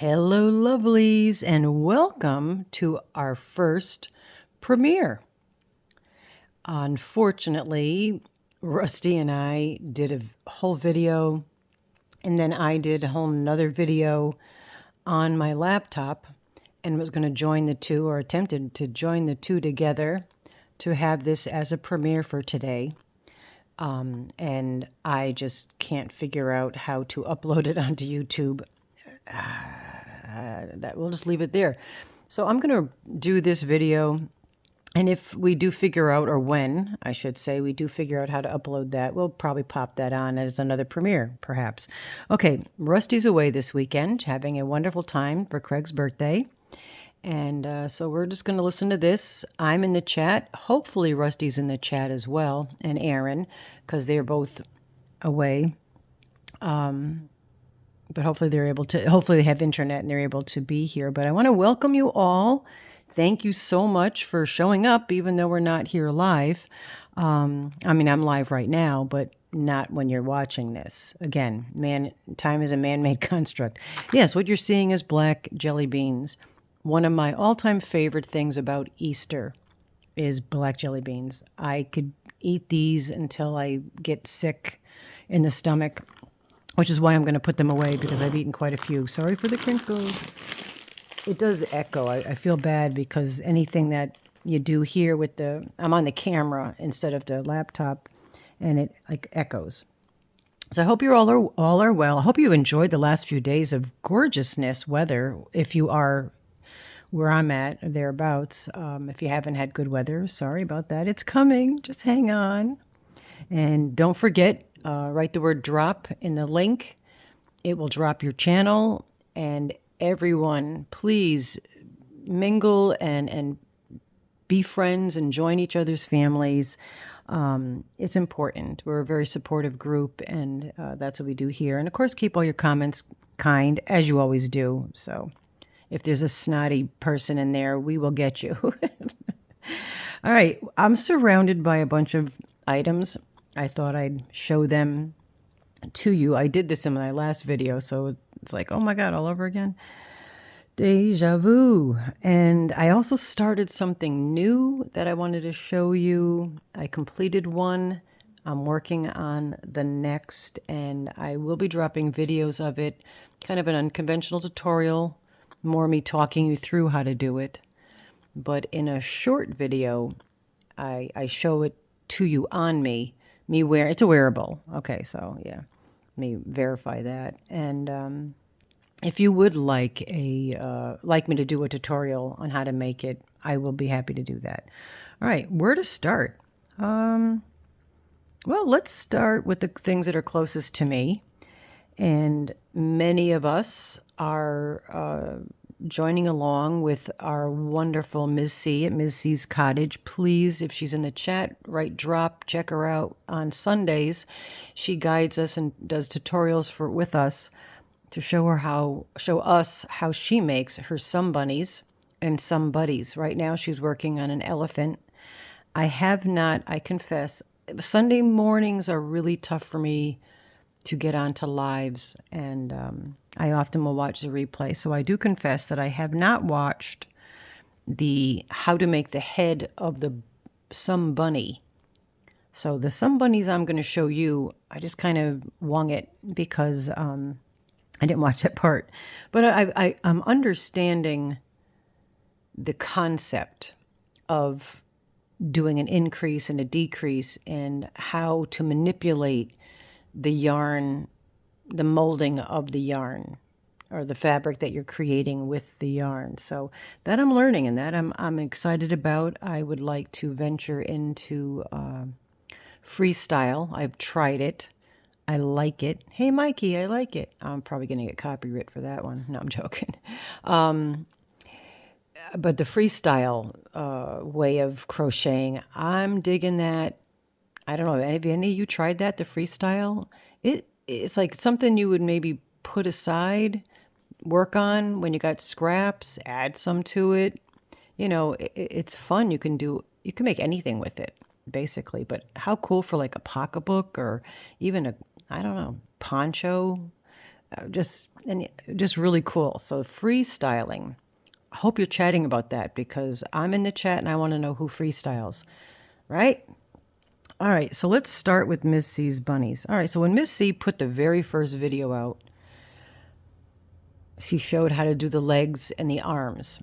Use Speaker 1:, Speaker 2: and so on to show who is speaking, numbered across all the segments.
Speaker 1: Hello, lovelies, and welcome to our first premiere. Unfortunately, Rusty and I did a whole video, and then I did a whole nother video on my laptop and was going to join the two, or attempted to join the two together to have this as a premiere for today. And I just can't figure out how to upload it onto YouTube. That we'll just leave it there. So I'm going to do this video, and if we do figure out, or when I should say, we do figure out how to upload that, we'll probably pop that on as another premiere, perhaps. Okay, Rusty's away this weekend, having a wonderful time for Craig's birthday. And so we're just going to listen to this. I'm in the chat. Hopefully Rusty's in the chat as well, and Aaron, because they're both away. But hopefully hopefully they have internet and they're able to be here. But I want to welcome you all. Thank you so much for showing up, even though we're not here live. I'm live right now, but not when you're watching this. Again, time is a man-made construct. Yes, what you're seeing is black jelly beans. One of my all-time favorite things about Easter is black jelly beans. I could eat these until I get sick in the stomach, which is why I'm going to put them away, because I've eaten quite a few. Sorry for the crinkles. It does echo. I feel bad because anything that you do here with I'm on the camera instead of the laptop, and it like echoes. So I hope you all are well. I hope you enjoyed the last few days of gorgeousness weather. If you are where I'm at, or thereabouts. If you haven't had good weather, sorry about that. It's coming. Just hang on. And don't forget, write the word drop in the link. It will drop your channel. And everyone, please mingle and be friends and join each other's families. It's important. We're a very supportive group, and that's what we do here. And of course, keep all your comments kind, as you always do. So if there's a snotty person in there, we will get you. All right. I'm surrounded by a bunch of items. I thought I'd show them to you. I did this in my last video, so it's like, oh my God, all over again. Deja vu. And I also started something new that I wanted to show you. I completed one. I'm working on the next, and I will be dropping videos of it, kind of an unconventional tutorial, more me talking you through how to do it. But in a short video, I show it to you on me wear. It's a wearable. Okay, so yeah, let me verify that. And if you would like me to do a tutorial on how to make it, I will be happy to do that. All right, where to start? Well, let's start with the things that are closest to me. And many of us are joining along with our wonderful Ms. C at Ms. C's Cottage. Please, if she's in the chat, write drop, check her out on Sundays. She guides us and does tutorials with us to show us how she makes her some bunnies and some buddies. Right now she's working on an elephant. I confess, Sunday mornings are really tough for me to get onto lives, and I often will watch the replay. So I do confess that I have not watched the how to make the head of the some bunny. So the some bunnies I'm going to show you, I just kind of wung it because I didn't watch that part. But I'm understanding the concept of doing an increase and a decrease, and how to manipulate the yarn, the molding of the yarn, or the fabric that you're creating with the yarn. So that I'm learning, and that I'm excited about. I would like to venture into freestyle. I've tried it. I like it. Hey, Mikey, I like it. I'm probably going to get copyright for that one. No, I'm joking. But the freestyle way of crocheting, I'm digging that. I don't know, have any of you tried that, the freestyle? It's like something you would maybe put aside, work on when you got scraps, add some to it. You know, it's fun. You can make anything with it, basically. But how cool for like a pocketbook, or even I don't know, poncho. just really cool. So freestyling. I hope you're chatting about that because I'm in the chat and I want to know who freestyles, right? All right, so let's start with Miss C's bunnies. All right, so when Miss C put the very first video out, she showed how to do the legs and the arms.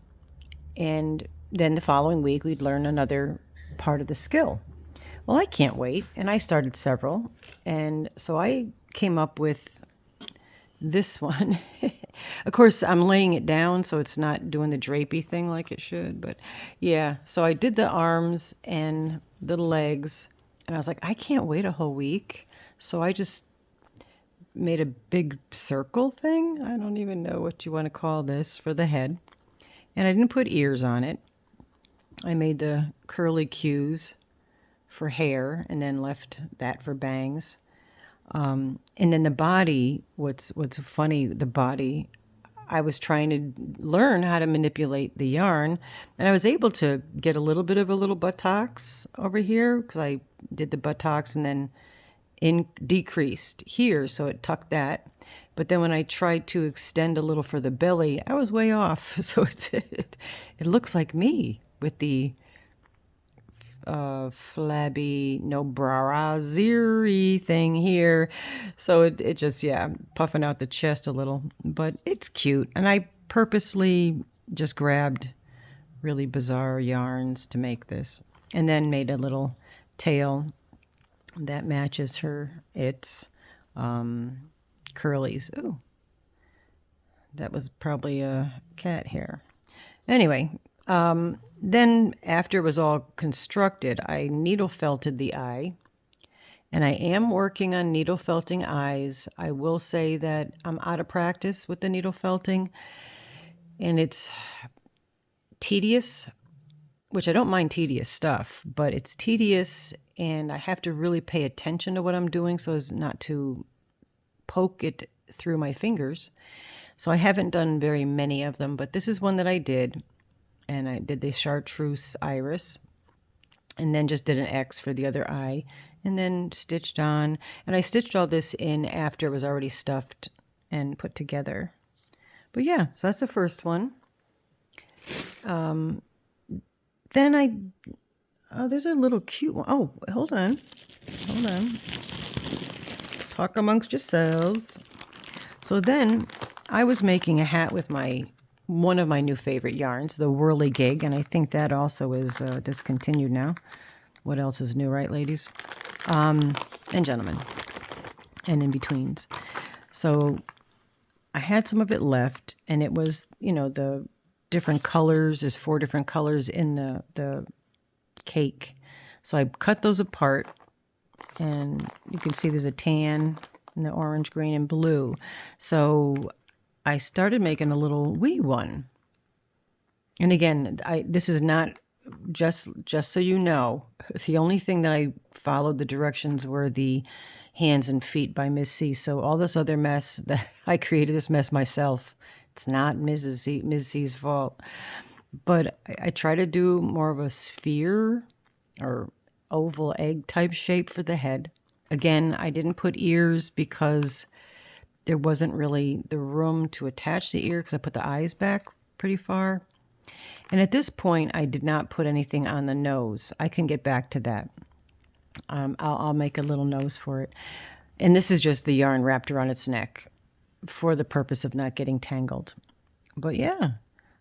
Speaker 1: And then the following week, we'd learn another part of the skill. Well, I can't wait. And I started several. And so I came up with this one. Of course, I'm laying it down so it's not doing the drapey thing like it should. But yeah, so I did the arms and the legs. And I was like, I can't wait a whole week. So I just made a big circle thing. I don't even know what you want to call this for the head. And I didn't put ears on it. I made the curly cues for hair and then left that for bangs. And then the body, what's funny, the body, I was trying to learn how to manipulate the yarn. And I was able to get a little bit of a little buttocks over here because I did the buttocks and then decreased here, so it tucked that. But then when I tried to extend a little for the belly, I was way off. So it looks like me with the flabby, no bra-zery thing here. So it just, yeah, I'm puffing out the chest a little. But it's cute. And I purposely just grabbed really bizarre yarns to make this. And then made a little tail that matches her. It's curlies. Ooh, that was probably a cat hair. Anyway, then after it was all constructed, I needle felted the eye. And I am working on needle felting eyes. I will say that I'm out of practice with the needle felting. And it's tedious, which I don't mind tedious stuff, but it's tedious and I have to really pay attention to what I'm doing so as not to poke it through my fingers. So I haven't done very many of them, but this is one that I did. And I did the chartreuse iris and then just did an X for the other eye and then stitched on. And I stitched all this in after it was already stuffed and put together. But yeah, so that's the first one. Then there's a little cute one. Oh, hold on. Talk amongst yourselves. So then I was making a hat with one of my new favorite yarns, the Whirligig, and I think that also is discontinued now. What else is new, right, ladies? And gentlemen, and in-betweens. So I had some of it left, and it was, the different colors. There's 4 different colors in the cake. So I cut those apart, and you can see there's a tan, and the orange, green, and blue. So I started making a little wee one. And again, this is not, just so you know, the only thing that I followed the directions were the hands and feet by Miss C. So all this other mess, that I created this mess myself. It's not Ms. C's fault. But I try to do more of a sphere or oval egg type shape for the head. Again, I didn't put ears because there wasn't really the room to attach the ear because I put the eyes back pretty far. And at this point, I did not put anything on the nose. I can get back to that. I'll make a little nose for it. And this is just the yarn wrapped around its neck for the purpose of not getting tangled. But yeah,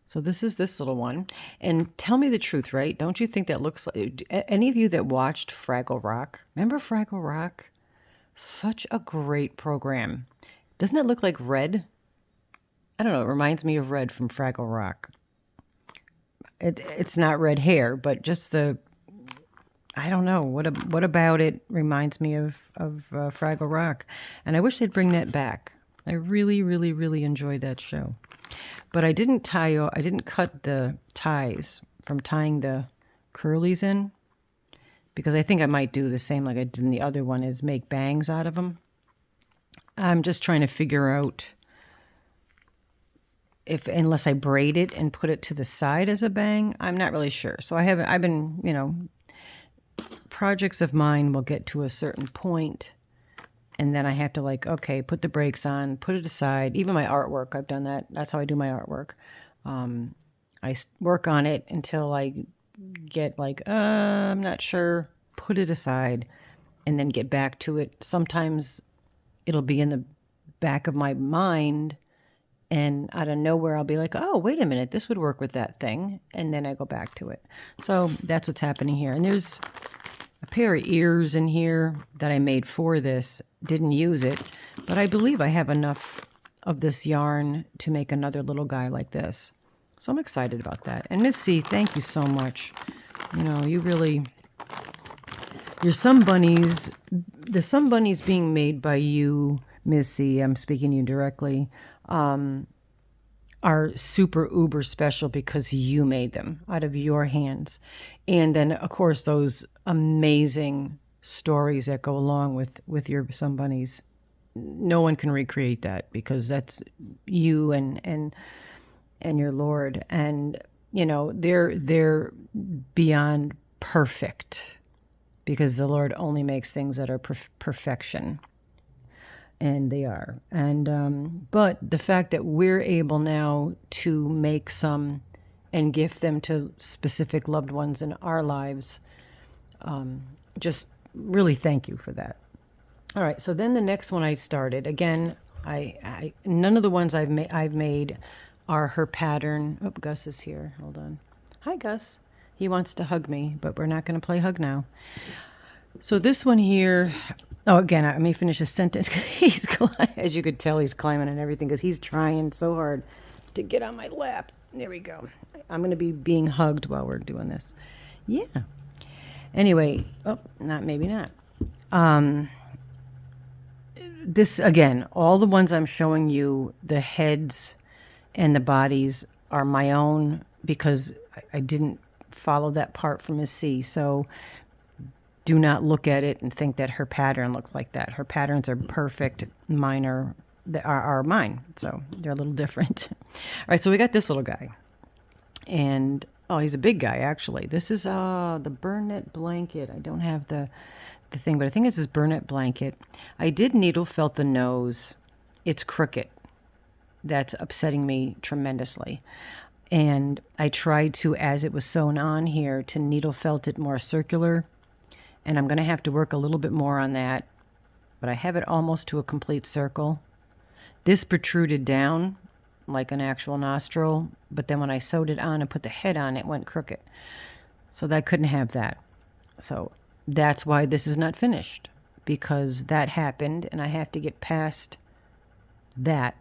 Speaker 1: so this is this little one. And tell me the truth, right? Don't you think that looks like... Any of you that watched Fraggle Rock? Remember Fraggle Rock? Such a great program. Doesn't it look like red? I don't know. It reminds me of red from Fraggle Rock. It's not red hair, but just I don't know. What about it reminds me of Fraggle Rock? And I wish they'd bring that back. I really, really, really enjoyed that show. But I didn't cut the ties from tying the curlies in because I think I might do the same like I did in the other one, is make bangs out of them. I'm just trying to figure out unless I braid it and put it to the side as a bang, I'm not really sure. So I've been, projects of mine will get to a certain point And then I have to like, okay, put the brakes on, put it aside. Even my artwork, I've done that. That's how I do my artwork. I work on it until I get like, I'm not sure, put it aside, and then get back to it. Sometimes it'll be in the back of my mind, and out of nowhere I'll be like, oh, wait a minute, this would work with that thing. And then I go back to it. So that's what's happening here. And there's a pair of ears in here that I made for this. Didn't use it, but I believe I have enough of this yarn to make another little guy like this. So I'm excited about that. And Miss C, thank you so much. You know, you really, your Sun Bunnies, the Sun Bunnies being made by you, Miss C, I'm speaking to you directly, are super uber special because you made them out of your hands. And then, of course, those amazing stories that go along with your Sun Bunnies. No one can recreate that because that's you and your Lord. And, you know, they're beyond perfect because the Lord only makes things that are perfection. And they are. And but the fact that we're able now to make some and gift them to specific loved ones in our lives, just really thank you for that. All right, so then the next one I started, again, I none of the ones I've made are her pattern. Oh, Gus is here. Hold on. Hi, Gus. He wants to hug me, but we're not going to play hug now. So this one here, oh, again, let me finish a sentence. He's, as you could tell, he's climbing and everything because he's trying so hard to get on my lap. There we go. I'm going to be being hugged while we're doing this. Yeah. Anyway, maybe not. This, again, all the ones I'm showing you, the heads and the bodies are my own because I didn't follow that part from Miss C. So do not look at it and think that her pattern looks like that. Her patterns are perfect. Mine are mine. So they're a little different. All right, so we got this little guy. And, oh, he's a big guy, actually. This is the Burnett blanket. I don't have the thing, but I think it's his Burnett blanket. I did needle felt the nose. It's crooked. That's upsetting me tremendously. And I tried to, as it was sewn on here, to needle felt it more circular. And I'm going to have to work a little bit more on that. But I have it almost to a complete circle. This protruded down like an actual nostril. But then when I sewed it on and put the head on, it went crooked. So I couldn't have that. So that's why this is not finished. Because that happened and I have to get past that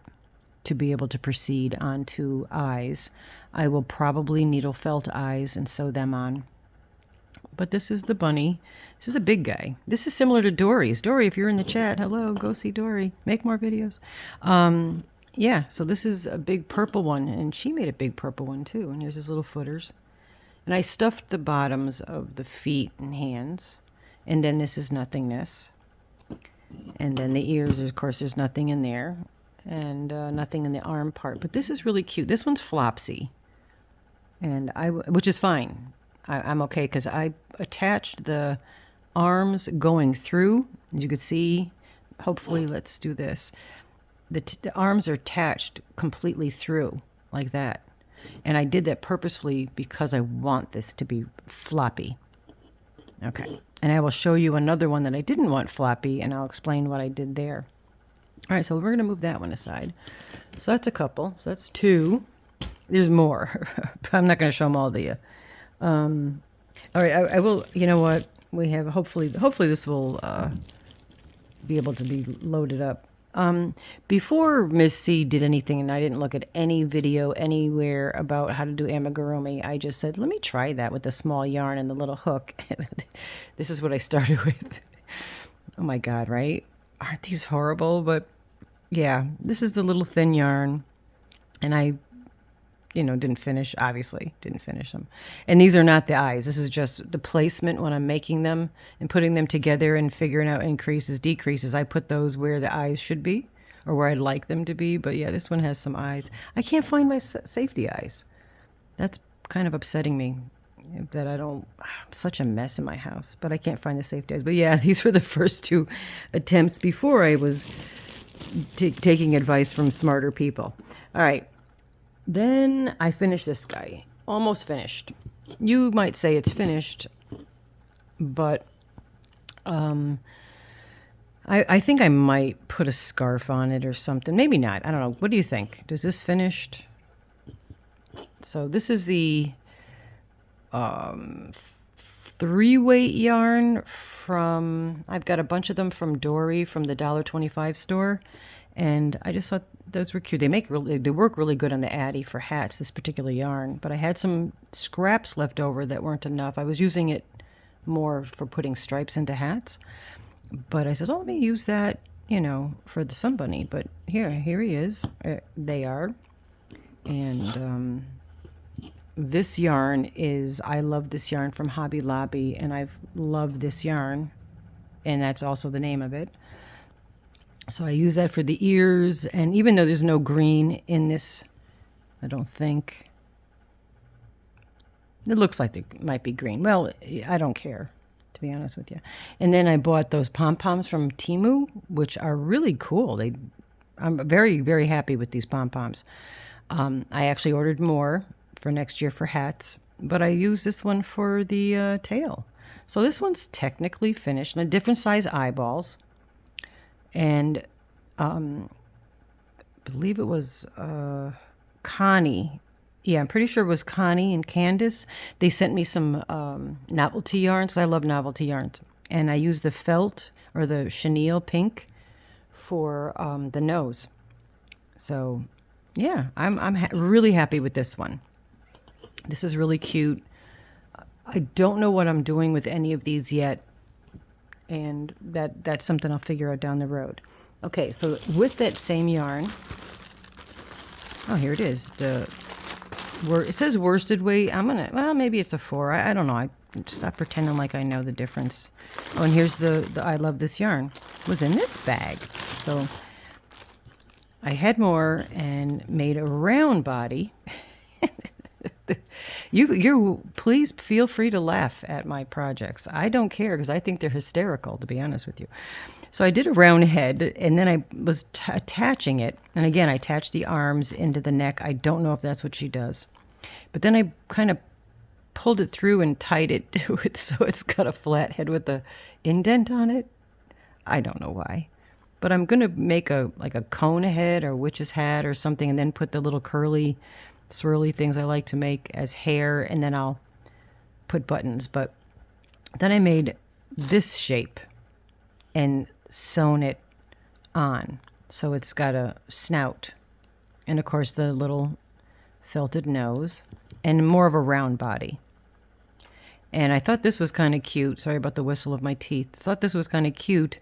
Speaker 1: to be able to proceed onto eyes. I will probably needle felt eyes and sew them on. But this is the bunny. This is a big guy. This is similar to Dory's. Dory, if you're in the chat, hello, go see Dory. Make more videos. Yeah, so this is a big purple one, and she made a big purple one too. And here's his little footers. And I stuffed the bottoms of the feet and hands. And then this is nothingness. And then the ears, of course, there's nothing in there. And nothing in the arm part. But this is really cute. This one's flopsy. And which is fine. I'm okay because I attached the arms going through. As you can see, hopefully, let's do this. The arms are attached completely through like that. And I did that purposefully because I want this to be floppy. Okay. And I will show you another one that I didn't want floppy, and I'll explain what I did there. All right, so we're going to move that one aside. So that's a couple. So that's two. There's more. I'm not going to show them all to you. All right, I will, you know what? We have, hopefully this will be able to be loaded up. Before Miss C did anything, and I didn't look at any video anywhere about how to do amigurumi, I just said, let me try that with the small yarn and the little hook. This is what I started with. Oh my God, right? Aren't these horrible? But yeah, this is the little thin yarn. And I, didn't finish them. And these are not the eyes. This is just the placement when I'm making them and putting them together and figuring out increases, decreases. I put those where the eyes should be or where I'd like them to be. But yeah, this one has some eyes. I can't find my safety eyes. That's kind of upsetting me. that I'm such a mess in my house, but I can't find the safety eyes. But yeah, these were the first 2 attempts before I was taking advice from smarter people. All right. Then I finished this guy. Almost finished. You might say it's finished, but I think I might put a scarf on it or something. Maybe not. I don't know. What do you think? Does this finished? So this is the 3-weight yarn from, I've got a bunch of them from Dory from the $1.25 store. And I just thought those were cute. They work really good on the Addy for hats, this particular yarn. But I had some scraps left over that weren't enough. I was using it more for putting stripes into hats. But I said, oh, let me use that, for the Sun Bunny. But here he is. They are. And this yarn is, I love this yarn from Hobby Lobby. And I've loved this yarn. And that's also the name of it. So I use that for the ears, and even though there's no green in this, I don't think. It looks like there might be green. Well, I don't care, to be honest with you. And then I bought those pom-poms from Temu, which are really cool. I'm very, very happy with these pom-poms. I actually ordered more for next year for hats, but I use this one for the tail. So this one's technically finished, and different size eyeballs. And I believe it was Connie. Yeah, I'm pretty sure it was Connie and Candace. They sent me some novelty yarns. I love novelty yarns. And I used the felt or the chenille pink for the nose. So, yeah, I'm really happy with this one. This is really cute. I don't know what I'm doing with any of these yet. And that's something I'll figure out down the road. Okay, so with that same yarn, oh, here it is. It says worsted weight. Well, maybe it's a 4. I don't know. I stop pretending like I know the difference. Oh, and here's the I love this yarn. It was in this bag. So I had more and made a round body. You please feel free to laugh at my projects. I don't care because I think they're hysterical, to be honest with you. So I did a round head, and then I was attaching it. And again, I attached the arms into the neck. I don't know if that's what she does. But then I kind of pulled it through and tied it so it's got a flat head with the indent on it. I don't know why. But I'm going to make a cone head or witch's hat or something, and then put the little curly swirly things I like to make as hair, and then I'll put buttons. But then I made this shape and sewn it on. So it's got a snout and, of course, the little felted nose and more of a round body. And I thought this was kind of cute. Sorry about the whistle of my teeth. I thought this was kind of cute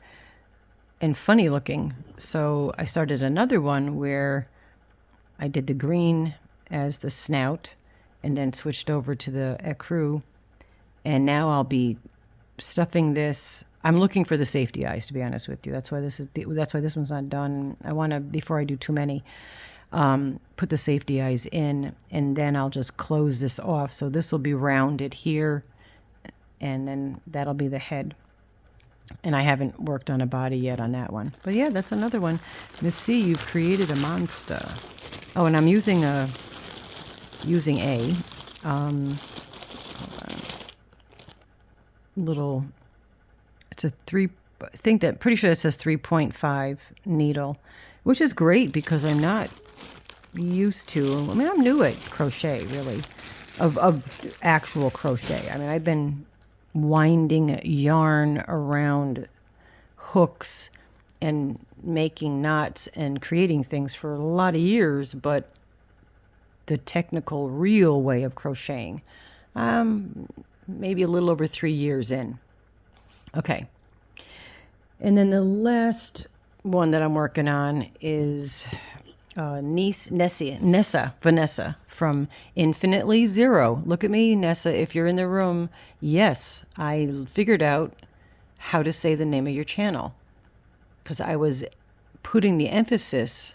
Speaker 1: and funny looking. So I started another one where I did the green as the snout and then switched over to the ecru. And now I'll be stuffing this. I'm looking for the safety eyes, to be honest with you. That's why this one's not done. I want to, before I do too many, put the safety eyes in, and then I'll just close this off. So this will be rounded here, and then that'll be the head. And I haven't worked on a body yet on that one. But yeah, that's another one. Miss C, you've created a monster. Oh, and I'm using a little, it's a pretty sure it says 3.5 needle, which is great because I'm not used to, I'm new at crochet, really, of actual crochet. I've been winding yarn around hooks and making knots and creating things for a lot of years, but the technical, real way of crocheting, maybe a little over 3 years in. Okay. And then the last one that I'm working on is Vanessa from Infinitely Zero. Look at me, Nessa, if you're in the room. Yes, I figured out how to say the name of your channel because I was putting the emphasis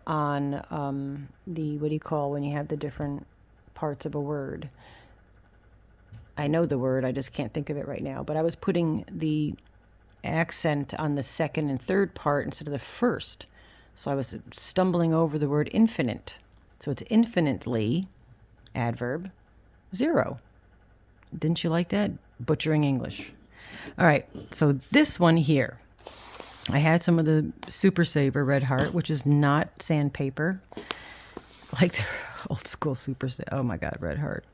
Speaker 1: on the, what do you call when you have the different parts of a word? I know the word, I just can't think of it right now, but I was putting the accent on the second and third part instead of the first. So I was stumbling over the word infinite. So it's infinitely, adverb, 0. Didn't you like that? Butchering English. All right, so this one here, I had some of the Super Saver Red Heart, which is not sandpaper, like the old school Super Saver. Oh my God, Red Heart.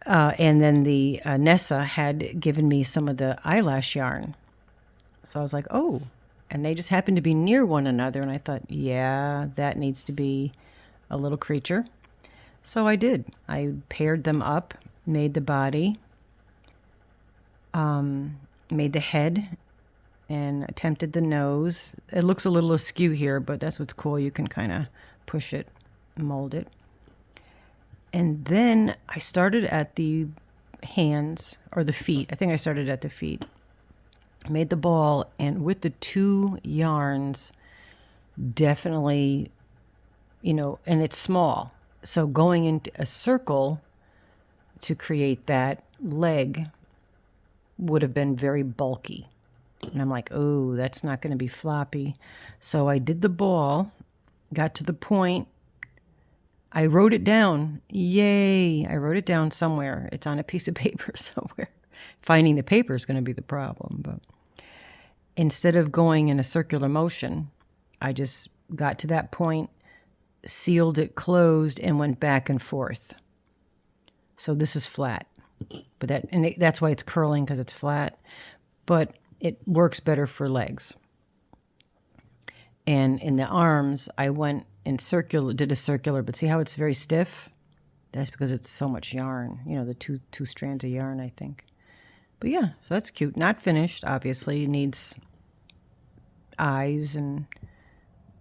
Speaker 1: And then the Nessa had given me some of the eyelash yarn. So I was like, oh, and they just happened to be near one another. And I thought, yeah, that needs to be a little creature. So I did. I paired them up, made the body, made the head, and attempted the nose. It looks a little askew here, but that's what's cool. You can kind of push it, mold it. And then I started at the hands, or the feet. I think I started at the feet. Made the ball, and with the 2 yarns, definitely, and it's small. So going into a circle to create that leg would have been very bulky. And I'm like, oh, that's not going to be floppy. So I did the ball, got to the point. I wrote it down. Yay. I wrote it down somewhere. It's on a piece of paper somewhere. Finding the paper is going to be the problem. But instead of going in a circular motion, I just got to that point, sealed it closed, and went back and forth. So this is flat. But that's why it's curling, because it's flat. But it works better for legs. And in the arms, I went in circular, did a circular, but see how it's very stiff? That's because it's so much yarn, the two strands of yarn, I think. But yeah, so that's cute. Not finished, obviously. It needs eyes and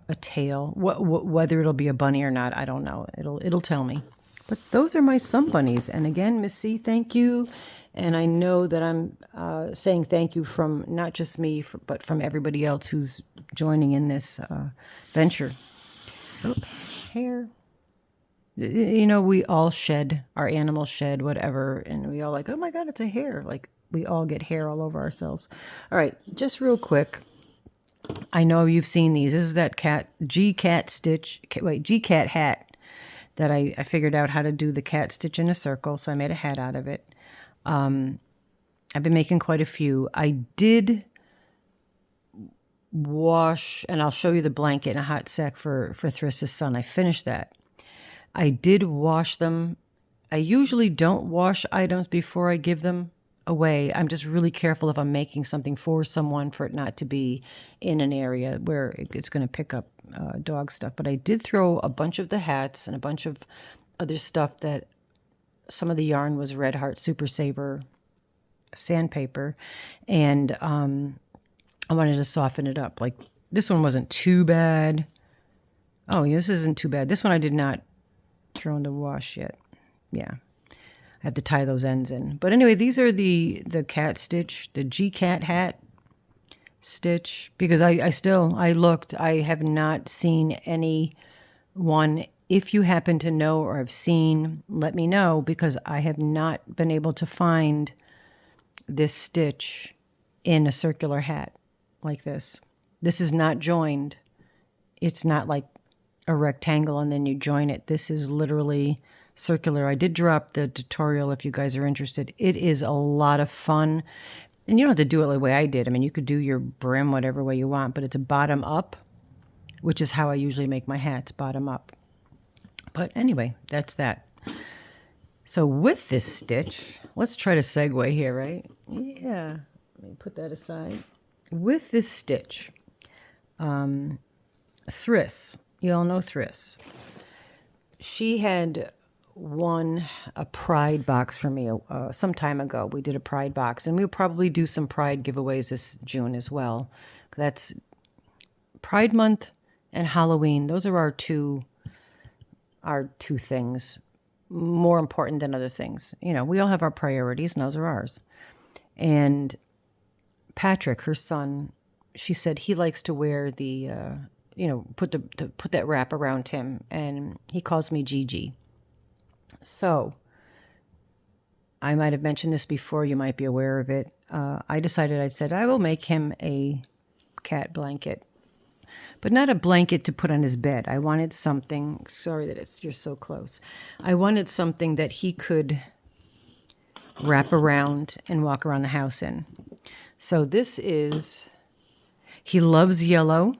Speaker 1: a tail. Whether it'll be a bunny or not, I don't know. It'll tell me. But those are my sun bunnies. And again, Miss C, thank you. And I know that I'm saying thank you from not just me, but from everybody else who's joining in this venture. Oh, hair. We all shed, our animals shed, whatever. And we all like, oh my God, it's a hair. Like, we all get hair all over ourselves. All right, just real quick. I know you've seen these. This is that G-Cat hat that I figured out how to do the cat stitch in a circle. So I made a hat out of it. I've been making quite a few. I did wash, and I'll show you the blanket in a hot sec for Thriss's son. I finished that. I did wash them. I usually don't wash items before I give them away. I'm just really careful if I'm making something for someone for it not to be in an area where it's going to pick up dog stuff. But I did throw a bunch of the hats and a bunch of other stuff that some of the yarn was Red Heart Super Saver sandpaper, and I wanted to soften it up. Like, this one wasn't too bad. Oh, yeah, this isn't too bad. This one I did not throw in the wash yet. Yeah, I have to tie those ends in. But anyway, these are the cat stitch, the G-Cat hat stitch, because I looked. I have not seen any one. If you happen to know or have seen, let me know, because I have not been able to find this stitch in a circular hat like this. This is not joined. It's not like a rectangle and then you join it. This is literally circular. I did drop the tutorial if you guys are interested. It is a lot of fun. And you don't have to do it the way I did. I mean, you could do your brim whatever way you want, but it's a bottom up, which is how I usually make my hats, bottom up. But anyway, that's that. So with this stitch, let's try to segue here, right? Yeah, let me put that aside. With this stitch, Thriss, you all know Thriss. She had won a Pride box for me some time ago. We did a Pride box, and we'll probably do some Pride giveaways this June as well. That's Pride Month and Halloween. Those are our two things, more important than other things. We all have our priorities, and those are ours. And Patrick, her son, she said he likes to wear the, put that wrap around him, and he calls me Gigi. So I might have mentioned this before. You might be aware of it. I said I will make him a cat blanket, but not a blanket to put on his bed. I wanted something, sorry that you're so close. I wanted something that he could wrap around and walk around the house in. So this is, he loves yellow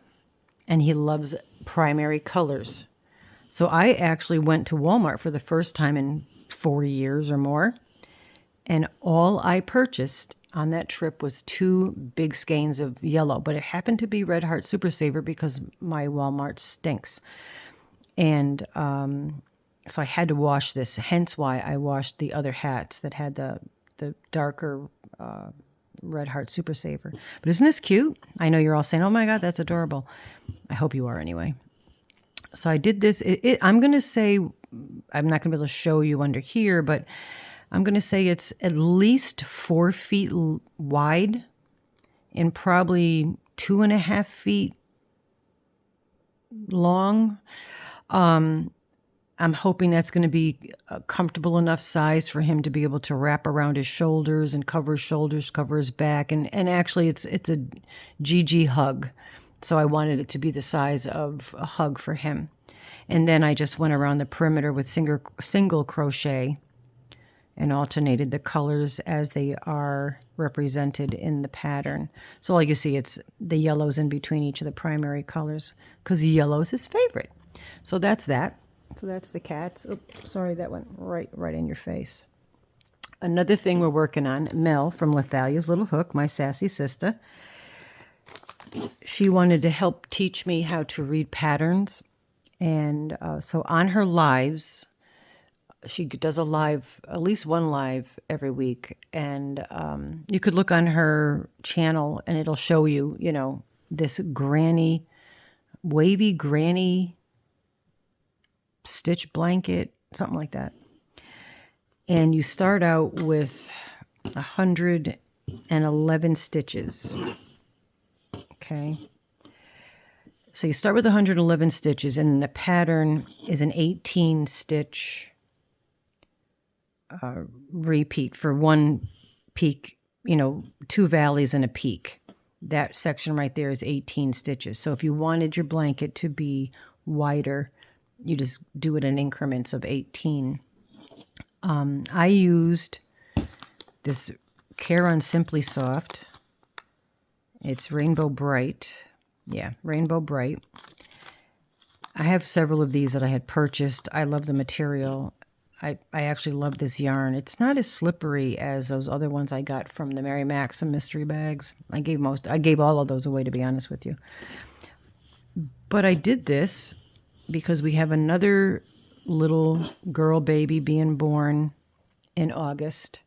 Speaker 1: and he loves primary colors. So I actually went to Walmart for the first time in 4 years or more. And all I purchased on that trip was 2 big skeins of yellow, but it happened to be Red Heart Super Saver because my Walmart stinks. And so I had to wash this, hence why I washed the other hats that had the darker Red Heart Super Saver. But isn't this cute? I know you're all saying, oh my God, that's adorable. I hope you are anyway. So I did this. I'm going to say, I'm not going to be able to show you under here, but I'm going to say it's at least 4 feet wide and probably 2.5 feet long. I'm hoping that's going to be a comfortable enough size for him to be able to wrap around his shoulders and cover his shoulders, cover his back. And actually it's a GG hug. So I wanted it to be the size of a hug for him. And then I just went around the perimeter with single crochet and alternated the colors as they are represented in the pattern. So all you see, it's the yellows in between each of the primary colors because yellow is his favorite. So that's that. So that's the cats. Oops, sorry, that went right in your face. Another thing we're working on, Mel from Lithalia's Little Hook, my sassy sister. She wanted to help teach me how to read patterns. And so on her lives, she does a live, at least one live every week. And you could look on her channel and it'll show you, this wavy granny stitch blanket, something like that. And you start out with 111 stitches. Okay. So you start with 111 stitches, and the pattern is an 18 stitch repeat for one peak, 2 valleys and a peak. That section right there is 18 stitches. So if you wanted your blanket to be wider, you just do it in increments of 18. I used this Care Simply Soft. It's Rainbow Bright. Yeah, Rainbow Bright. I have several of these that I had purchased. I love the material. I actually love this yarn. It's not as slippery as those other ones I got from the Mary Maxim mystery bags. I gave all of those away, to be honest with you. But I did this because we have another little girl baby being born in August.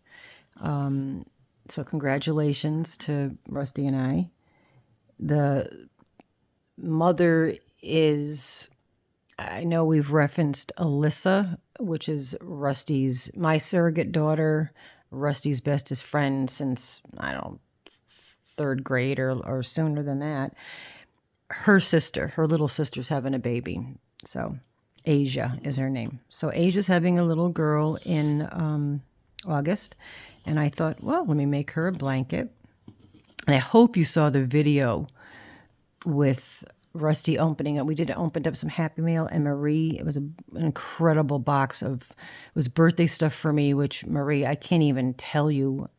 Speaker 1: So congratulations to Rusty and I. The mother is, I know we've referenced Alyssa, which is my surrogate daughter, Rusty's bestest friend since, 3rd grade or sooner than that. Her little sister's having a baby. So Asia is her name. So Asia's having a little girl in August. And I thought, well, let me make her a blanket. And I hope you saw the video with Rusty opening up. We opened up some Happy Mail, and Marie, it was an incredible box it was birthday stuff for me, which Marie, I can't even tell you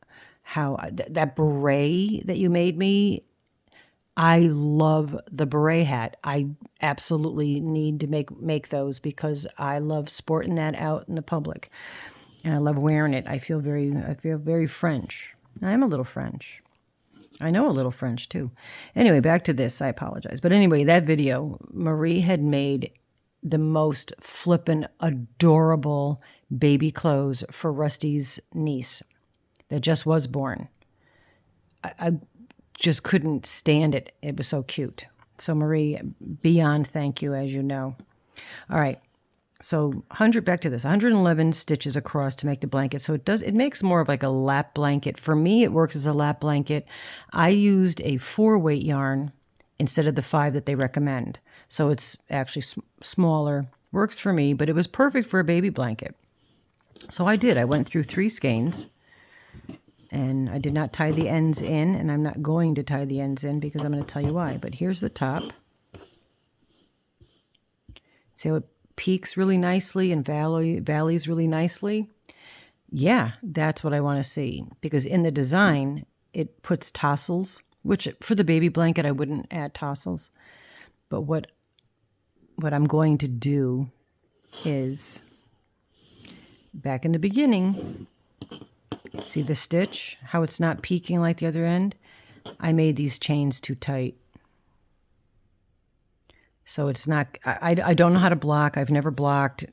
Speaker 1: how, that beret that you made me, I love the beret hat. I absolutely need to make those because I love sporting that out in the public. And I love wearing it. I feel very French. I am a little French. I know a little French too. Anyway, back to this. I apologize. But anyway, that video, Marie had made the most flippin' adorable baby clothes for Rusty's niece that just was born. I just couldn't stand it. It was so cute. So Marie, beyond thank you, as you know. All right. So back to this, 111 stitches across to make the blanket. So it makes more of like a lap blanket. For me, it works as a lap blanket. I used a 4-weight yarn instead of the 5 that they recommend. So it's actually smaller, works for me, but it was perfect for a baby blanket. So I did. I went through 3 skeins, and I did not tie the ends in, and I'm not going to tie the ends in because I'm going to tell you why. But here's the top. See how it peaks really nicely and valleys really nicely? Yeah, that's what I want to see, because in the design, it puts tassels, which for the baby blanket, I wouldn't add tassels. But what I'm going to do is, back in the beginning, see the stitch, how it's not peaking like the other end? I made these chains too tight. So it's not, I don't know how to block. I've never blocked.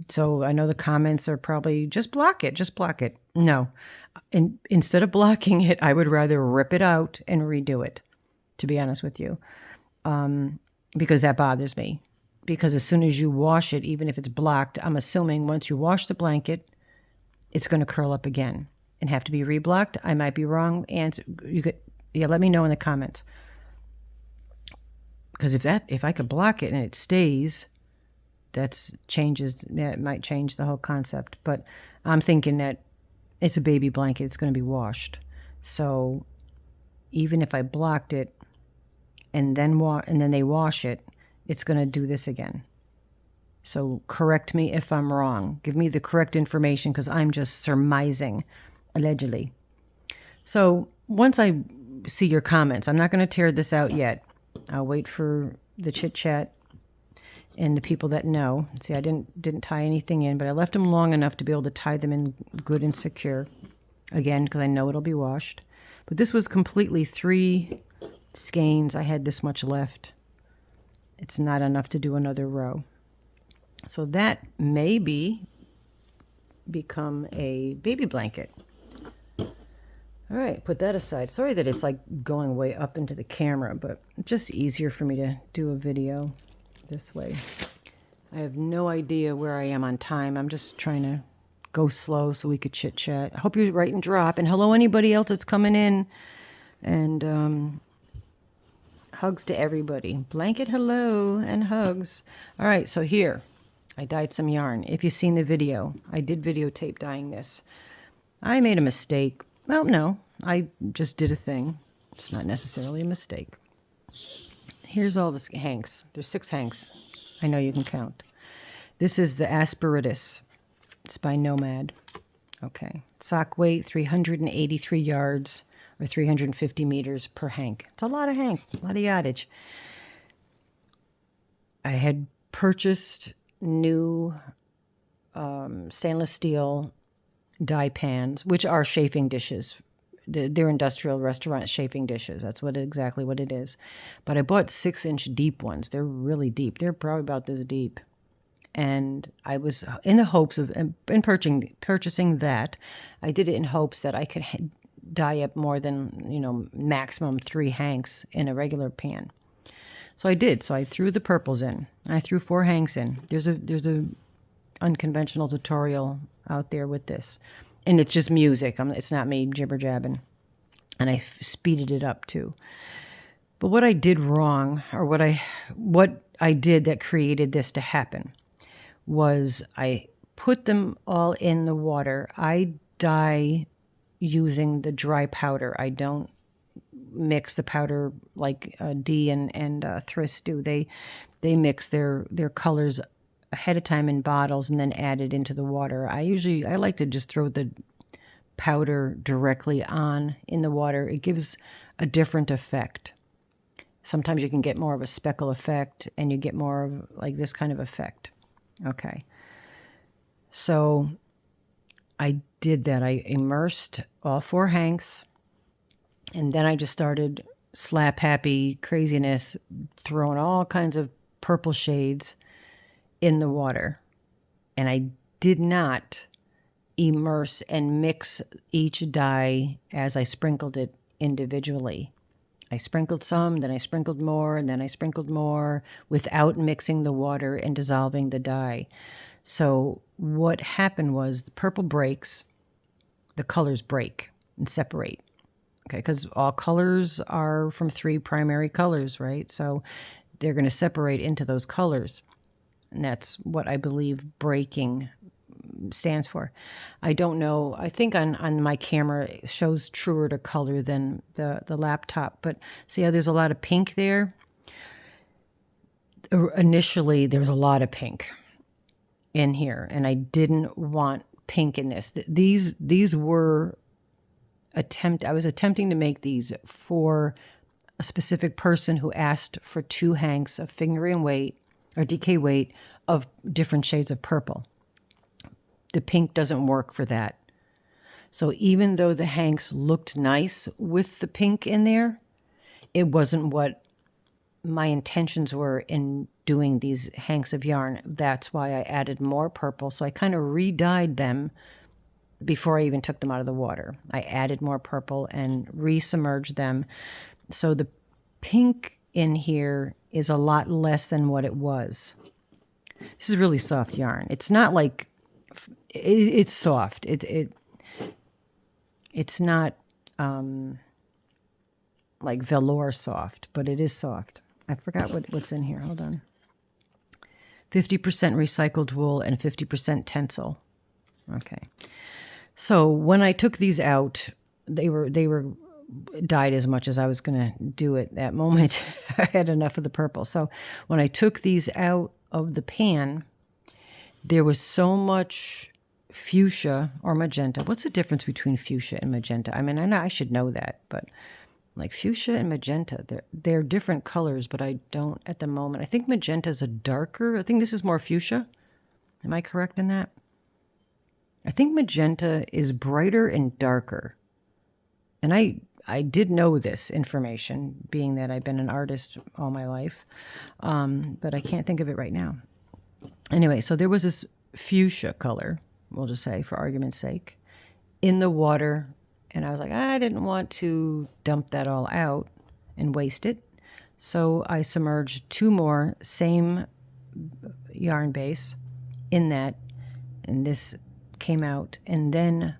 Speaker 1: So I know the comments are probably, just block it, just block it. No, instead of blocking it, I would rather rip it out and redo it, to be honest with you, because that bothers me. Because as soon as you wash it, even if it's blocked, I'm assuming once you wash the blanket, it's going to curl up again and have to be reblocked. I might be wrong. And you could, yeah, let me know in the comments. Because if I could block it and it stays, that might change the whole concept. But I'm thinking that it's a baby blanket, it's going to be washed. So even if I blocked it and then they wash it, it's going to do this again. So correct me if I'm wrong. Give me the correct information, because I'm just surmising, allegedly. So once I see your comments, I'm not going to tear this out yet. I'll wait for the chit chat and the people that know. See, I didn't tie anything in, but I left them long enough to be able to tie them in good and secure. Again, because I know it'll be washed. But this was completely 3 skeins. I had this much left. It's not enough to do another row. So that maybe become a baby blanket. All right, put that aside. Sorry that it's like going way up into the camera, but it's just easier for me to do a video this way. I have no idea where I am on time. I'm just trying to go slow so we could chit chat. I hope you're right and drop. And hello, anybody else that's coming in. And hugs to everybody. Blanket hello and hugs. All right, so here, I dyed some yarn. If you've seen the video, I did videotape dyeing this. I made a mistake. Well, no, I just did a thing. It's not necessarily a mistake. Here's all the hanks. There's 6 hanks. I know you can count. This is the Asperitas. It's by Nomad. Okay. Sock weight, 383 yards or 350 meters per hank. It's a lot of hank, a lot of yardage. I had purchased new stainless steel dye pans, which are chafing dishes. They're industrial restaurant chafing dishes. That's exactly what it is. But I bought 6-inch deep ones. They're really deep. They're probably about this deep. And I was in the hopes of purchasing that. I did it in hopes that I could dye up more than, maximum 3 hanks in a regular pan. So I did. So I threw the purples in. I threw 4 hanks in. There's a unconventional tutorial out there with this, and it's just music. It's not me jibber jabbing, and I speeded it up too. But what I did wrong, or what I did that created this to happen, was I put them all in the water. I dye using the dry powder. I don't mix the powder like Dee and Thrift do. They mix their colors ahead of time in bottles and then add it into the water. I like to just throw the powder directly on in the water. It gives a different effect. Sometimes you can get more of a speckle effect, and you get more of like this kind of effect. Okay. So I did that. I immersed all 4 hanks, and then I just started slap happy craziness, throwing all kinds of purple shades in the water. And I did not immerse and mix each dye as I sprinkled it individually. I sprinkled some, then I sprinkled more, and then I sprinkled more without mixing the water and dissolving the dye. So what happened was the purple breaks, the colors break and separate. Okay, because all colors are from 3 primary colors, right? So they're going to separate into those colors. And that's what I believe breaking stands for. I don't know. I think on my camera it shows truer to color than the laptop. But see how there's a lot of pink there? Initially, there's a lot of pink in here, and I didn't want pink in this. These were I was attempting to make these for a specific person who asked for 2 hanks of fingering weight or DK weight of different shades of purple. The pink doesn't work for that. So even though the hanks looked nice with the pink in there, it wasn't what my intentions were in doing these hanks of yarn. That's why I added more purple. So I kind of re-dyed them before I even took them out of the water. I added more purple and re-submerged them. So the pink in here is a lot less than what it was. This is really soft yarn. It's not like, it's soft. It's not like velour soft, but it is soft. I forgot what's in here. Hold on. 50% recycled wool and 50% tencel. Okay. So when I took these out, they were dyed as much as I was going to do it that moment. I had enough of the purple. So when I took these out of the pan, there was so much fuchsia or magenta. What's the difference between fuchsia and magenta? I mean, I know I should know that, but like fuchsia and magenta, they're different colors, but I don't at the moment. I think magenta is a darker. I think this is more fuchsia. Am I correct in that? I think magenta is brighter and darker. And I did know this information, being that I've been an artist all my life, but I can't think of it right now. Anyway, so there was this fuchsia color, we'll just say for argument's sake, in the water. And I was like, I didn't want to dump that all out and waste it. So I submerged 2 more, same yarn base in that, and this came out. And then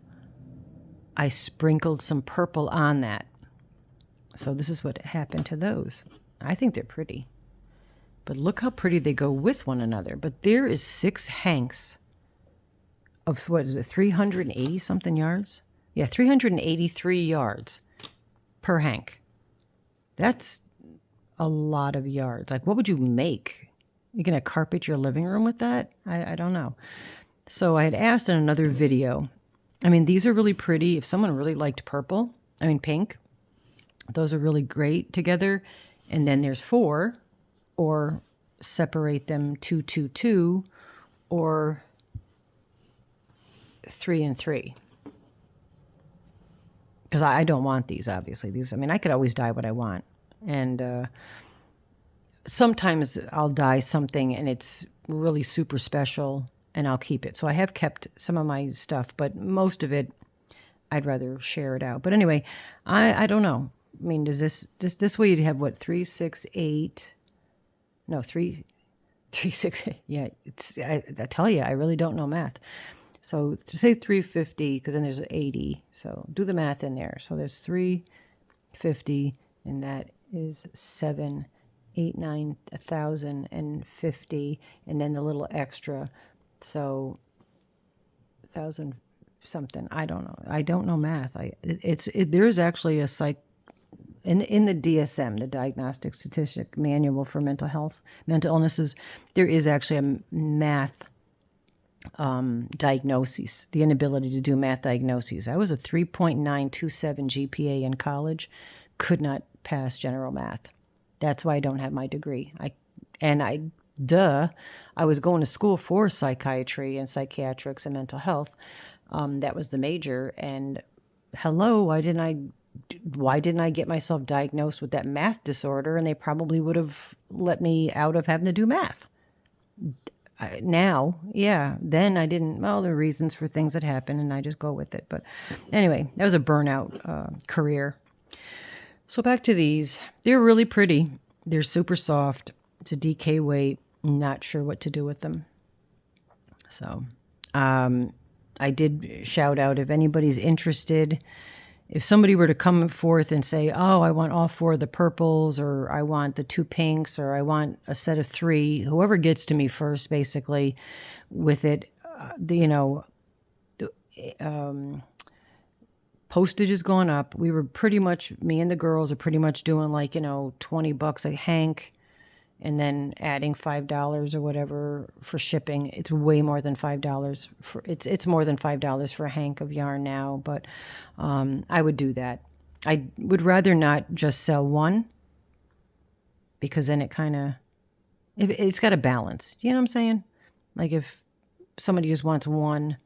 Speaker 1: I sprinkled some purple on that. So this is what happened to those. I think they're pretty. But look how pretty they go with one another. But there is 6 hanks of, what is it, 380 something yards? Yeah, 383 yards per hank. That's a lot of yards. Like, what would you make? You're going to carpet your living room with that? I don't know. So I had asked in another video, I mean, these are really pretty. If someone really liked pink, those are really great together. And then there's 4, or separate them 2, 2, 2, or 3 and 3. Because I don't want these, obviously. These, I mean, I could always dye what I want. And sometimes I'll dye something and it's really super special and I'll keep it. So I have kept some of my stuff, but most of it, I'd rather share it out. But anyway, I don't know. I mean, does this way you'd have what, 3, 6, 8? No, 3, 6, 8. Yeah, I tell you, I really don't know math. So to say 350, because then there's 80. So do the math in there. So there's 350, and that is 7, 8, 9, 1,050, and then the little extra. So 1,000 something. I don't know. I don't know math. There is actually a in the DSM, the Diagnostic Statistic Manual for Mental Illnesses. There is actually a math diagnoses, the inability to do math diagnoses. I was a 3.927 GPA in college, could not pass general math. That's why I don't have my degree. I was going to school for psychiatry and psychiatrics and mental health. That was the major. And hello, why didn't I get myself diagnosed with that math disorder? And they probably would have let me out of having to do math. Now, yeah, then I didn't. Well, there are reasons for things that happen, and I just go with it. But anyway, that was a burnout career. So back to these. They're really pretty. They're super soft. It's a DK weight. Not sure what to do with them. So I did shout out if anybody's interested. If somebody were to come forth and say, oh, I want all 4 of the purples, or I want the 2 pinks, or I want a set of 3, whoever gets to me first, basically, with it, postage has gone up. We were pretty much, me and the girls are pretty much doing like, $20 a hank, and then adding $5 or whatever for shipping. It's way more than $5 for it's more than $5 for a hank of yarn now, but I would do that. I would rather not just sell one, because then it kind of, it's got a balance. You know what I'm saying? Like if somebody just wants one,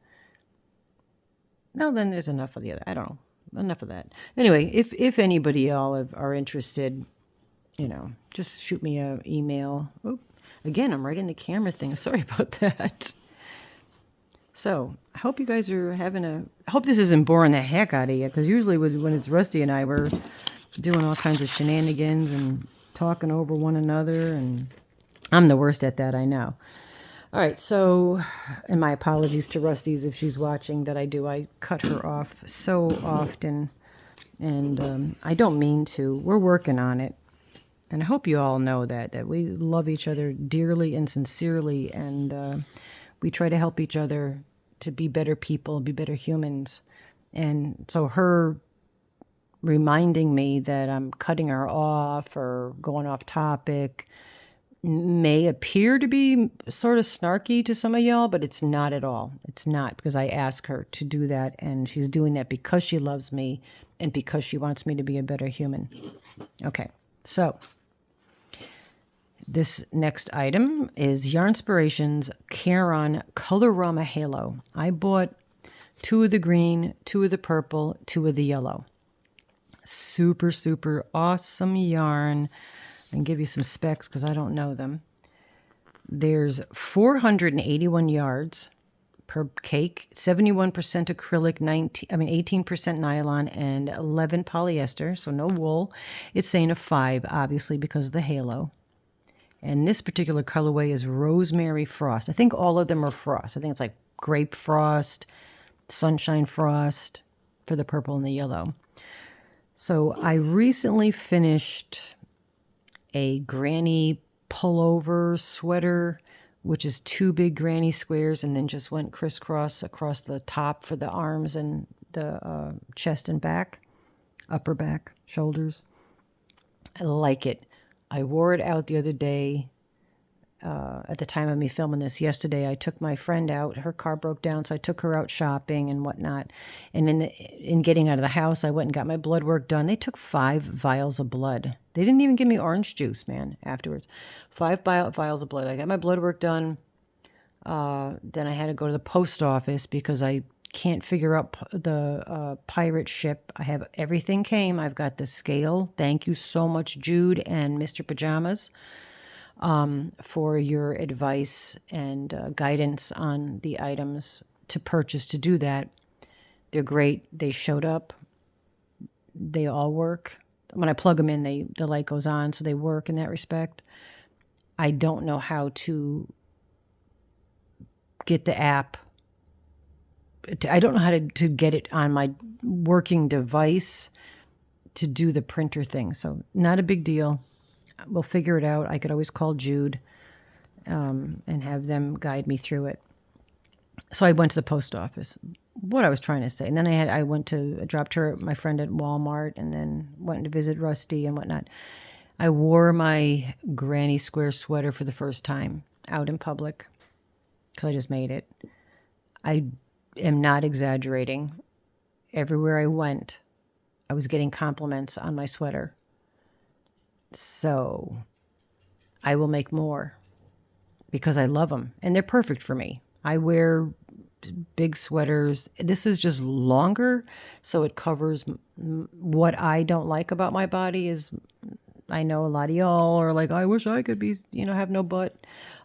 Speaker 1: no, then there's enough of the other. I don't know. Enough of that. Anyway, if anybody all are interested, just shoot me an email. Oh, again, I'm right in the camera thing. Sorry about that. So I hope you guys are I hope this isn't boring the heck out of you, because usually when it's Rusty and I, we're doing all kinds of shenanigans and talking over one another, and I'm the worst at that, I know. All right, so, and my apologies to Rusty's if she's watching that I cut her off so often, and I don't mean to. We're working on it, and I hope you all know that we love each other dearly and sincerely, and we try to help each other to be better people, be better humans. And so her reminding me that I'm cutting her off or going off topic may appear to be sort of snarky to some of y'all, but it's not at all. It's not, because I ask her to do that, and she's doing that because she loves me and because she wants me to be a better human. Okay, so this next item is Yarnspirations Caron Colorama Halo. I bought 2 of the green, 2 of the purple, 2 of the yellow. Super, super awesome yarn. I can give you some specs because I don't know them. There's 481 yards per cake, 71% acrylic, 18% nylon, and 11 polyester, so no wool. It's saying a 5, obviously, because of the halo. And this particular colorway is Rosemary Frost. I think all of them are frost. I think it's like grape frost, sunshine frost for the purple and the yellow. So I recently finished a granny pullover sweater, which is 2 big granny squares, and then just went crisscross across the top for the arms and the chest and back, upper back, shoulders. I like it. I wore it out the other day. At the time of me filming this yesterday, I took my friend out. Her car broke down, so I took her out shopping and whatnot. And in getting out of the house, I went and got my blood work done. They took 5 vials of blood. They didn't even give me orange juice, man, afterwards. 5 vials of blood. I got my blood work done. Then I had to go to the post office because I can't figure out the pirate ship. I have everything came. I've got the scale. Thank you so much, Jude and Mr. Pajamas, for your advice and guidance on the items to purchase to do that. They're great. They showed up. They all work. When I plug them in, the light goes on, so they work in that respect. I don't know how to get the app. I don't know how to get it on my working device to do the printer thing. So not a big deal. We'll figure it out. I could always call Jude and have them guide me through it. So I went to the post office. What I was trying to say. And then I dropped my friend at Walmart, and then went to visit Rusty and whatnot. I wore my granny square sweater for the first time out in public because I just made it. I am not exaggerating. Everywhere I went, I was getting compliments on my sweater. So I will make more because I love them, and they're perfect for me. I wear big sweaters. This is just longer, so it covers what I don't like about my body. Is I know a lot of y'all are like, I wish I could be, have no butt.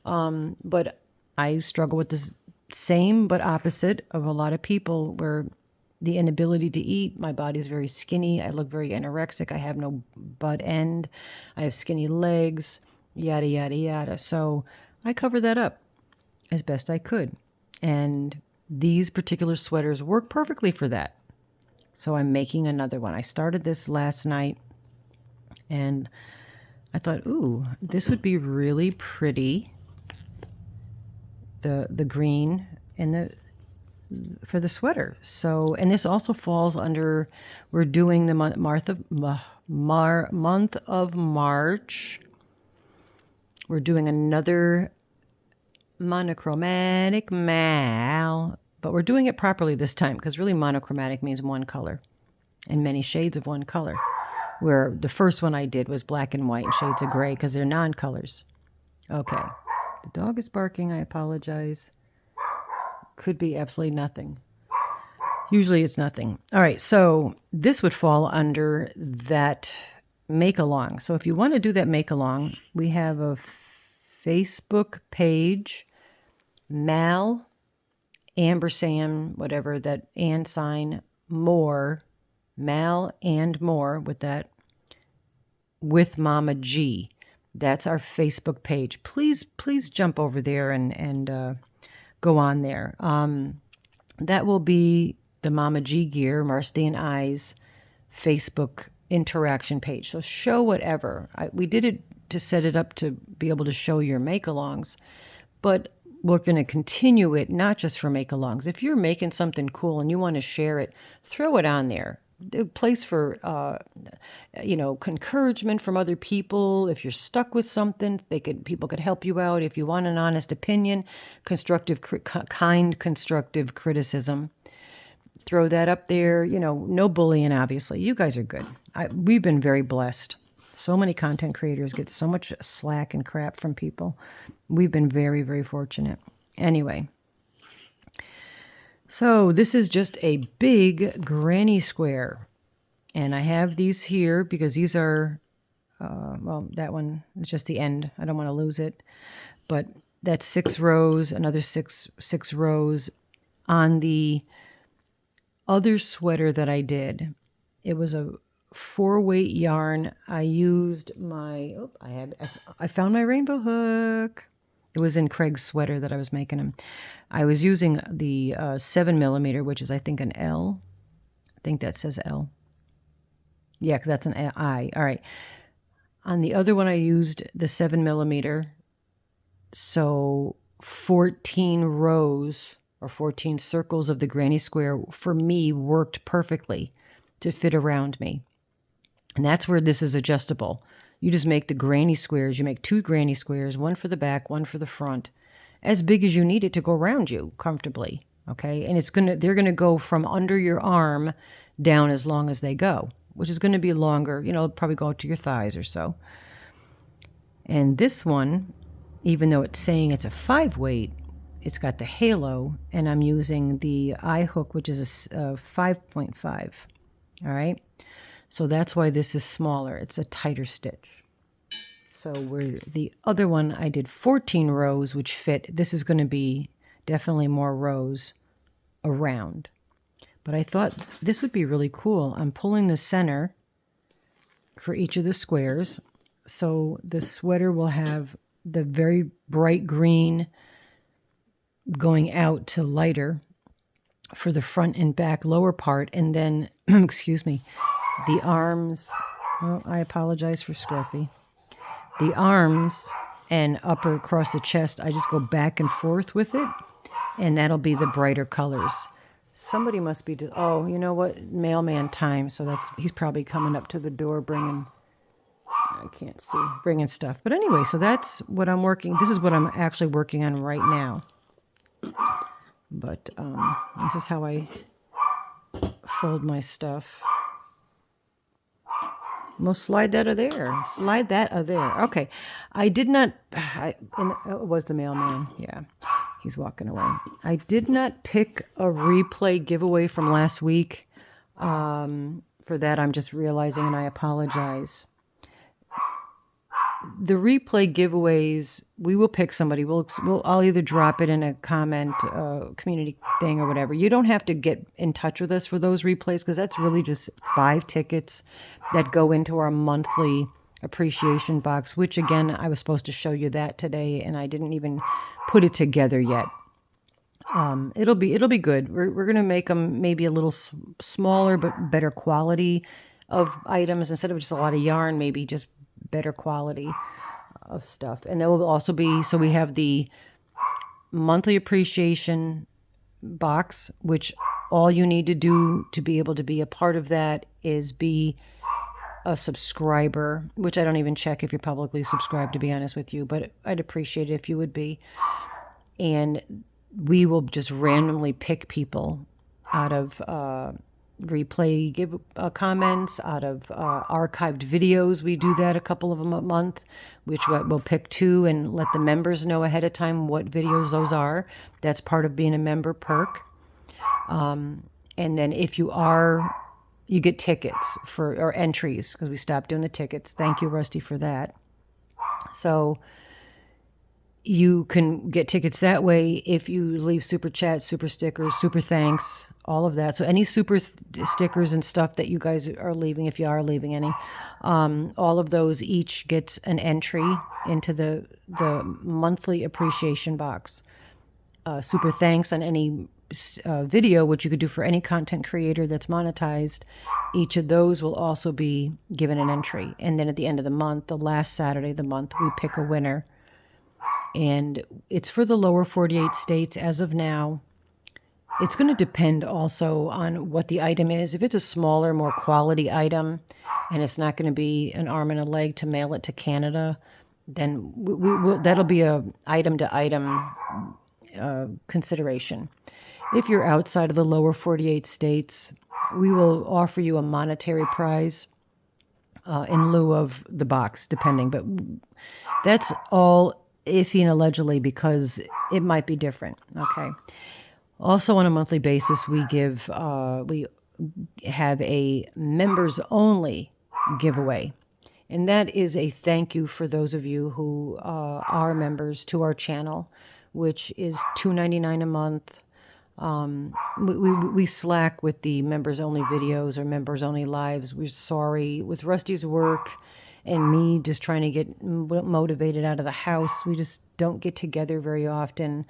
Speaker 1: But I struggle with this same but opposite of a lot of people, where the inability to eat, my body's very skinny. I look very anorexic. I have no butt end. I have skinny legs, yada, yada, yada. So I cover that up as best I could. And these particular sweaters work perfectly for that. So I'm making another one. I started this last night, and I thought, ooh, this would be really pretty. The green and for the sweater. So, and this also falls under, we're doing the month of March. We're doing another monochromatic mal, but we're doing it properly this time, because really monochromatic means one color and many shades of one color, where the first one I did was black and white and shades of gray, because they're non-colors. Okay, the dog is barking. I apologize. Could be absolutely nothing. Usually it's nothing. All right, so this would fall under that make along. So if you want to do that make along, we have a Facebook page, Mal ampersand whatever, that and sign more, Mal and more with that, with Mama G. That's our Facebook page. Please jump over there and go on there. That will be the Mama G Gear, Marcy and I's Facebook interaction page. So show whatever. We did it to set it up to be able to show your make-alongs, but we're going to continue it not just for make-alongs. If you're making something cool and you want to share it, throw it on there. A place for, encouragement from other people. If you're stuck with something, people could help you out. If you want an honest opinion, constructive criticism, throw that up there. No bullying, obviously. You guys are good. We've been very blessed. So many content creators get so much slack and crap from people. We've been very, very fortunate. Anyway. So this is just a big granny square. And I have these here because these are, that one is just the end. I don't want to lose it. But that's 6 rows, another six rows. On the other sweater that I did, it was a 4-weight yarn. I used my, I found my rainbow hook. It was in Craig's sweater that I was making him. I was using the 7mm, which is, I think, an L. I think that says L. Yeah, because that's an I. All right. On the other one, I used the 7mm. So 14 rows or 14 circles of the granny square, for me, worked perfectly to fit around me. And that's where this is adjustable. You just make the granny squares. You make 2 granny squares, one for the back, one for the front, as big as you need it to go around you comfortably. Okay, and they're gonna go from under your arm down as long as they go, which is gonna be longer. Probably go to your thighs or so. And this one, even though it's saying it's a 5-weight, it's got the halo, and I'm using the eye hook, which is a 5.5. All right. So that's why this is smaller. It's a tighter stitch. So the other one, I did 14 rows, which fit. This is going to be definitely more rows around. But I thought this would be really cool. I'm pulling the center for each of the squares. So the sweater will have the very bright green going out to lighter for the front and back lower part. And then, excuse me, the arms, I apologize for Scruffy. The arms and upper across the chest, I just go back and forth with it, and that'll be the brighter colors. Somebody must be, oh, you know what, mailman time, so he's probably coming up to the door bringing, I can't see, bringing stuff. But anyway, so that's what I'm working, this is what I'm actually working on right now. But this is how I fold my stuff. We'll slide that of there. Slide that of there. Okay. I did not, it was the mailman. Yeah. He's walking away. I did not pick a replay giveaway from last week. For that, I'm just realizing, and I apologize. The replay giveaways, we will pick somebody. I'll either drop it in a comment, community thing or whatever. You don't have to get in touch with us for those replays, because that's really just 5 tickets that go into our monthly appreciation box, which again, I was supposed to show you that today, and I didn't even put it together yet. It'll be good. We're going to make them maybe a little smaller, but better quality of items. Instead of just a lot of yarn, maybe just better quality of stuff. And there will also be, so we have the monthly appreciation box, which all you need to do to be able to be a part of that is be a subscriber, which I don't even check if you're publicly subscribed, to be honest with you, but I'd appreciate it if you would be. And we will just randomly pick people out of replay comments, out of archived videos. We do that, a couple of them a month, which we'll pick 2 and let the members know ahead of time what videos those are. That's part of being a member perk. And then if you are, you get tickets or entries, because we stopped doing the tickets. Thank you, Rusty, for that. So you can get tickets that way if you leave super chats, super stickers, super thanks, all of that. So any super stickers and stuff that you guys are leaving, if you are leaving any, all of those each gets an entry into the monthly appreciation box. Super thanks on any video, which you could do for any content creator that's monetized. Each of those will also be given an entry. And then at the end of the month, the last Saturday of the month, we pick a winner. And it's for the lower 48 states as of now. It's going to depend also on what the item is. If it's a smaller, more quality item, and it's not going to be an arm and a leg to mail it to Canada, then that'll be a item-to-item consideration. If you're outside of the lower 48 states, we will offer you a monetary prize in lieu of the box, depending. But that's all iffy and allegedly, because it might be different. Okay. Also, on a monthly basis, we have a members only giveaway. And that is a thank you for those of you who are members to our channel, which is $2.99 a month. We slack with the members only videos or members only lives. We're sorry. With Rusty's work and me just trying to get motivated out of the house, we just don't get together very often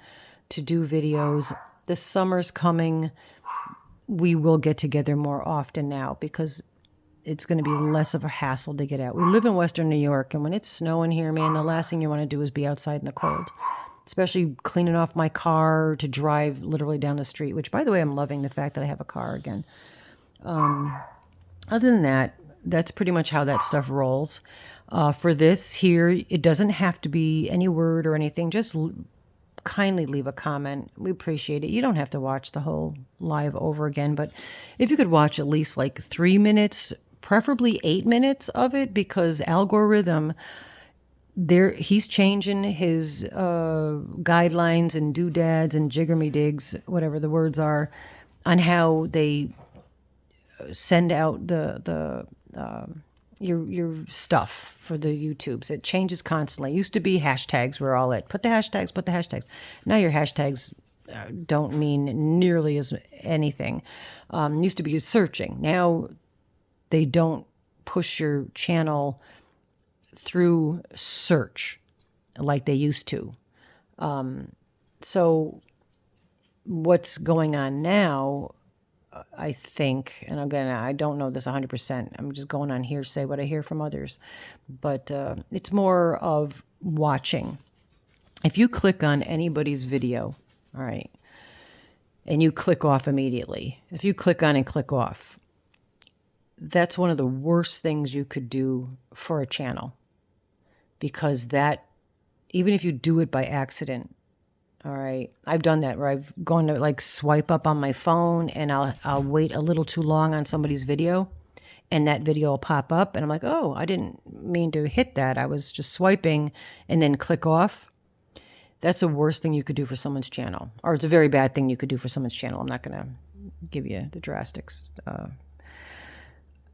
Speaker 1: to do videos. The summer's coming. We will get together more often now because it's going to be less of a hassle to get out. We live in Western New York, and when it's snowing here, man, the last thing you want to do is be outside in the cold, especially cleaning off my car to drive literally down the street, which, by the way, I'm loving the fact that I have a car again. Other than that, that's pretty much how that stuff rolls. For this here, it doesn't have to be any word or anything. Just kindly leave a comment. We appreciate it. You don't have to watch the whole live over again, but if you could watch at least like 3 minutes, preferably 8 minutes of it, because algorithm, he's changing his guidelines and doodads and jigger-me-digs, whatever the words are, on how they send out your stuff for the YouTubes. It changes constantly. It used to be hashtags were all it. Put the hashtags. Now your hashtags don't mean nearly as anything. Used to be searching. Now they don't push your channel through search like they used to. So what's going on now, I think, and again, I don't know this 100%. I'm just going on hearsay, what I hear from others. But it's more of watching. If you click on anybody's video, all right, and you click off immediately, if you click on and click off, that's one of the worst things you could do for a channel. Because that, even if you do it by accident, all right, I've done that where I've gone to like swipe up on my phone and I'll wait a little too long on somebody's video, and that video will pop up and I'm like, oh, I didn't mean to hit that. I was just swiping, and then click off. That's the worst thing you could do for someone's channel, or it's a very bad thing you could do for someone's channel. I'm not going to give you the drastics.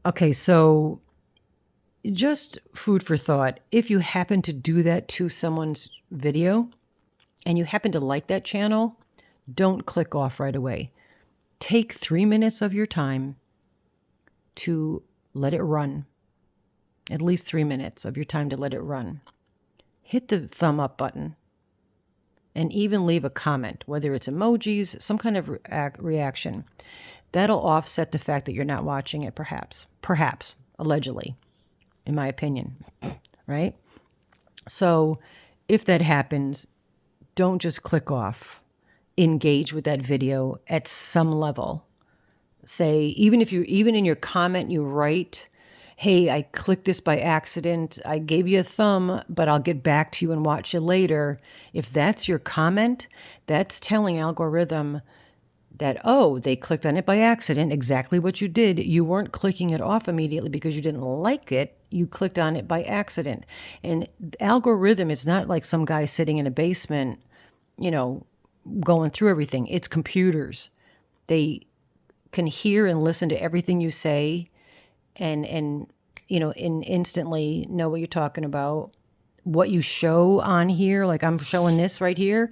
Speaker 1: Okay, so just food for thought. If you happen to do that to someone's video and you happen to like that channel, don't click off right away. Take 3 minutes of your time to let it run. At least 3 minutes of your time to let it run. Hit the thumb up button and even leave a comment, whether it's emojis, some kind of reaction. That'll offset the fact that you're not watching it, perhaps, allegedly, in my opinion, right? So if that happens, don't just click off. engage with that video at some level. Say, even in your comment, you write, hey, I clicked this by accident. I gave you a thumb, but I'll get back to you and watch you later. If that's your comment, that's telling algorithm that, oh, they clicked on it by accident, exactly what you did. You weren't clicking it off immediately because you didn't like it. You clicked on it by accident. And the algorithm is not like some guy sitting in a basement, going through everything. It's computers. They can hear and listen to everything you say and instantly know what you're talking about. What you show on here, like I'm showing this right here,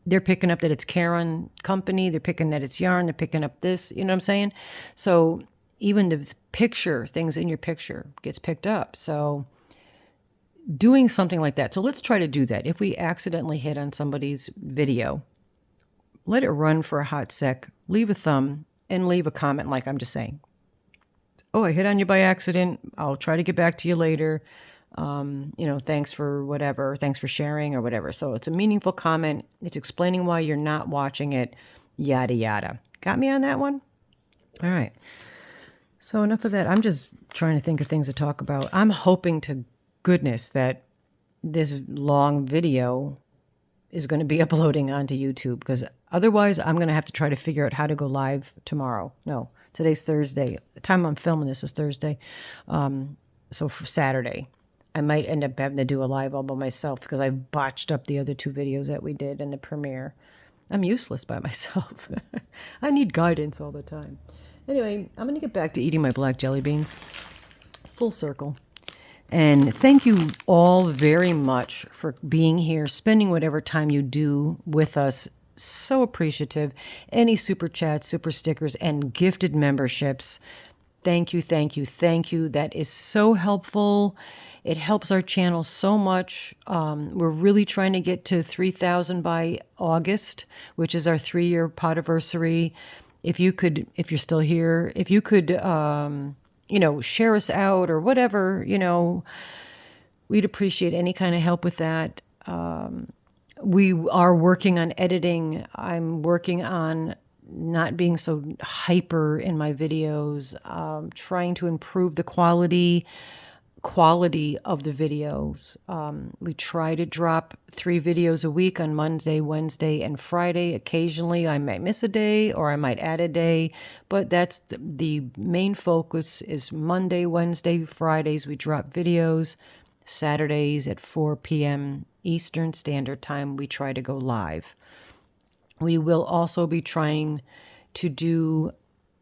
Speaker 1: they're picking up that it's Karen company, they're picking that it's yarn, they're picking up this, you know what I'm saying? So even the picture, things in your picture gets picked up. So doing something like that. So let's try to do that. If we accidentally hit on somebody's video, let it run for a hot sec, leave a thumb, and leave a comment like I'm just saying. Oh, I hit on you by accident. I'll try to get back to you later. Thanks for whatever. Thanks for sharing or whatever. So it's a meaningful comment. It's explaining why you're not watching it, yada, yada. Got me on that one? All right. So enough of that. I'm just trying to think of things to talk about. I'm hoping to goodness that this long video is going to be uploading onto YouTube, because otherwise I'm going to have to try to figure out how to go live tomorrow. No, today's Thursday. The time I'm filming this is Thursday. So for Saturday, I might end up having to do a live all by myself because I botched up the other 2 videos that we did in the premiere. I'm useless by myself. I need guidance all the time. Anyway, I'm going to get back to eating my black jelly beans. Full circle. And thank you all very much for being here, spending whatever time you do with us. So appreciative. Any super chats, super stickers, and gifted memberships. Thank you, thank you, thank you. That is so helpful. It helps our channel so much. We're really trying to get to 3,000 by August, which is our 3-year podiversary. If you're still here, if you could, share us out or whatever, we'd appreciate any kind of help with that. We are working on editing. I'm working on not being so hyper in my videos, trying to improve the quality of the videos. We try to drop 3 videos a week on Monday, Wednesday, and Friday. Occasionally I might miss a day or I might add a day, but that's the main focus is Monday, Wednesday, Fridays we drop videos. Saturdays at 4 p.m. Eastern Standard Time we try to go live. We will also be trying to do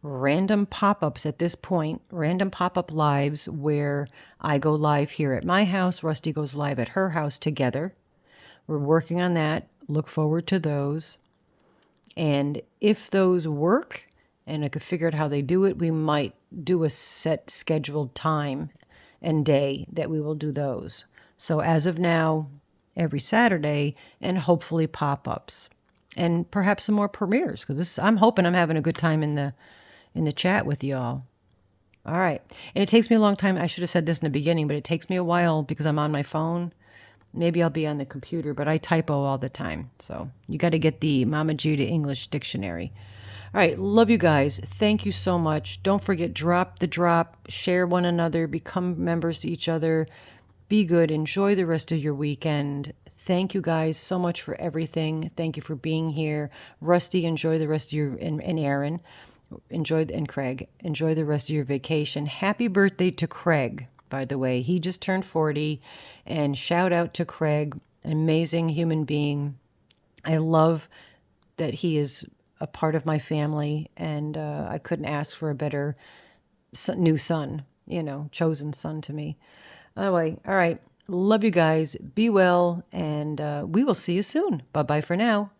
Speaker 1: random pop-ups at this point, random pop-up lives where I go live here at my house, Rusty goes live at her house together. We're working on that. Look forward to those. And if those work and I could figure out how they do it, we might do a set scheduled time and day that we will do those. So as of now, every Saturday, and hopefully pop-ups. And perhaps some more premieres, because I'm hoping I'm having a good time in the chat with y'all. All right. And it takes me a long time. I should have said this in the beginning, but it takes me a while because I'm on my phone. Maybe I'll be on the computer, but I typo all the time. So you got to get the Mama G to English dictionary. All right. Love you guys. Thank you so much. Don't forget, drop the drop, share one another, become members to each other. Be good. Enjoy the rest of your weekend. Thank you guys so much for everything. Thank you for being here. Rusty, enjoy the rest of your, and Aaron, and Craig, enjoy the rest of your vacation. Happy birthday to Craig, by the way. He just turned 40, and shout out to Craig, an amazing human being. I love that he is a part of my family, and I couldn't ask for a better new son, chosen son to me. Anyway, all right. Love you guys. Be well, and we will see you soon. Bye-bye for now.